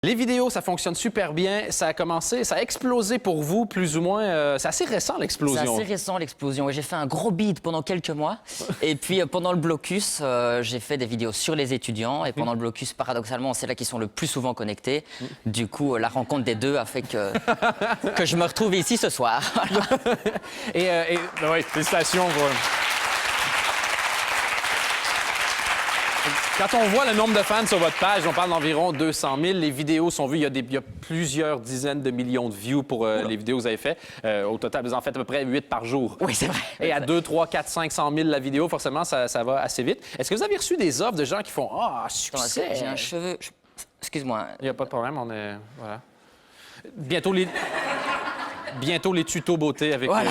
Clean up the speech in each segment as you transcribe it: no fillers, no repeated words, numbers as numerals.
Les vidéos, ça fonctionne super bien. Ça a commencé, ça a explosé pour vous, plus ou moins. C'est assez récent, l'explosion. C'est assez récent, l'explosion. J'ai fait un gros bid pendant quelques mois. Et puis, pendant le blocus, j'ai fait des vidéos sur les étudiants. Et pendant le blocus, paradoxalement, c'est là qu'ils sont le plus souvent connectés. Du coup, la rencontre des deux a fait que je me retrouve ici ce soir. Oui, félicitations. Quand on voit le nombre de fans sur votre page, on parle d'environ 200 000. Les vidéos sont vues. Il y a plusieurs dizaines de millions de views pour les vidéos que vous avez faites. Au total, vous en faites à peu près 8 par jour. Oui, c'est vrai. Et à 2, 3, 4, 500 000 la vidéo, forcément, ça va assez vite. Est-ce que vous avez reçu des offres de gens qui font « Ah, succès! » J'ai un cheveu... Excuse-moi. Il n'y a pas de problème, on est... Voilà. Bientôt les tutos beauté avec, voilà,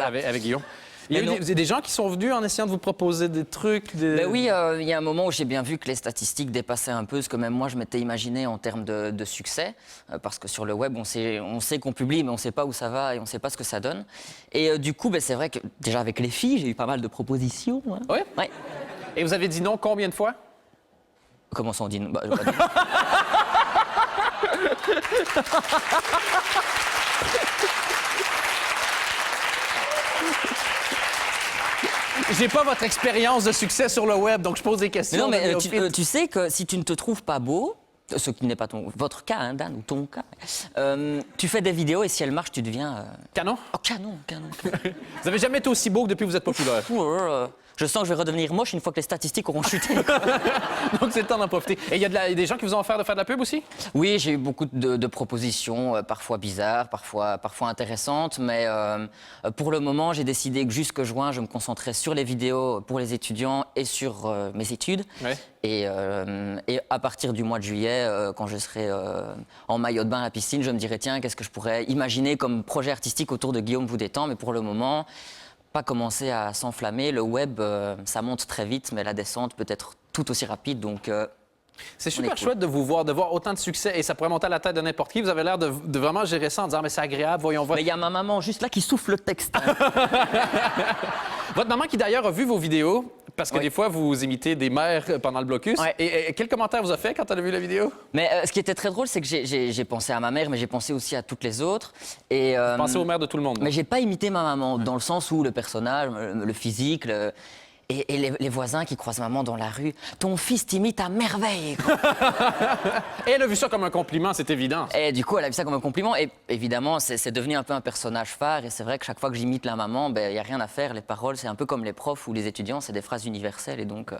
avec Guillaume. Il y a eu des gens qui sont venus en essayant de vous proposer des trucs. Ben oui, il y a un moment où j'ai bien vu que les statistiques dépassaient un peu ce que même moi je m'étais imaginé en termes de succès. Parce que sur le web, on sait qu'on publie, mais on ne sait pas où ça va et on ne sait pas ce que ça donne. Et du coup, ben, c'est vrai que déjà avec les filles, j'ai eu pas mal de propositions. Hein. Oui? Ouais. Et vous avez dit non combien de fois? Comment ça on dit non? Bah, je vais pas dire. J'ai pas votre expérience de succès sur le web, donc je pose des questions. Mais non, mais tu sais que si tu ne te trouves pas beau, ce qui n'est pas votre cas, hein, Dan, ou ton cas, tu fais des vidéos et si elles marchent, tu deviens... Canon? Oh, canon. Vous avez jamais été aussi beau que depuis que vous êtes populaire. Je sens que je vais redevenir moche une fois que les statistiques auront chuté. Donc c'est le temps d'en profiter. Et il y a des gens qui vous ont offert de faire de la pub aussi? Oui, j'ai eu beaucoup de propositions, parfois bizarres, parfois intéressantes, mais pour le moment, j'ai décidé que jusque juin, je me concentrais sur les vidéos pour les étudiants et sur mes études. Ouais. Et à partir du mois de juillet, quand je serai en maillot de bain à la piscine, je me dirai, tiens, qu'est-ce que je pourrais imaginer comme projet artistique autour de Guillaume Vous Détend, mais pour le moment... pas commencer à s'enflammer. Le web, ça monte très vite, mais la descente peut être tout aussi rapide. Donc, c'est super chouette de vous voir, de voir autant de succès et ça pourrait monter à la tête de n'importe qui. Vous avez l'air de vraiment gérer ça en disant, mais c'est agréable, voyons voir. Mais il y a ma maman juste là qui souffle le texte. Hein. Votre maman qui d'ailleurs a vu vos vidéos, parce que des fois vous imitez des mères pendant le blocus. Ouais. Et quel commentaire vous a fait quand elle a vu la vidéo? Mais ce qui était très drôle, c'est que j'ai pensé à ma mère, mais j'ai pensé aussi à toutes les autres. Et, Vous pensez aux mères de tout le monde. Mais j'ai pas imité ma maman, dans le sens où le personnage, le physique, et les voisins qui croisent maman dans la rue. Ton fils t'imite à merveille. Et elle a vu ça comme un compliment, c'est évident. Et du coup, elle a vu ça comme un compliment. Et évidemment, c'est devenu un peu un personnage phare. Et c'est vrai que chaque fois que j'imite la maman, il n'y a rien à faire. Les paroles, c'est un peu comme les profs ou les étudiants, c'est des phrases universelles. Et donc...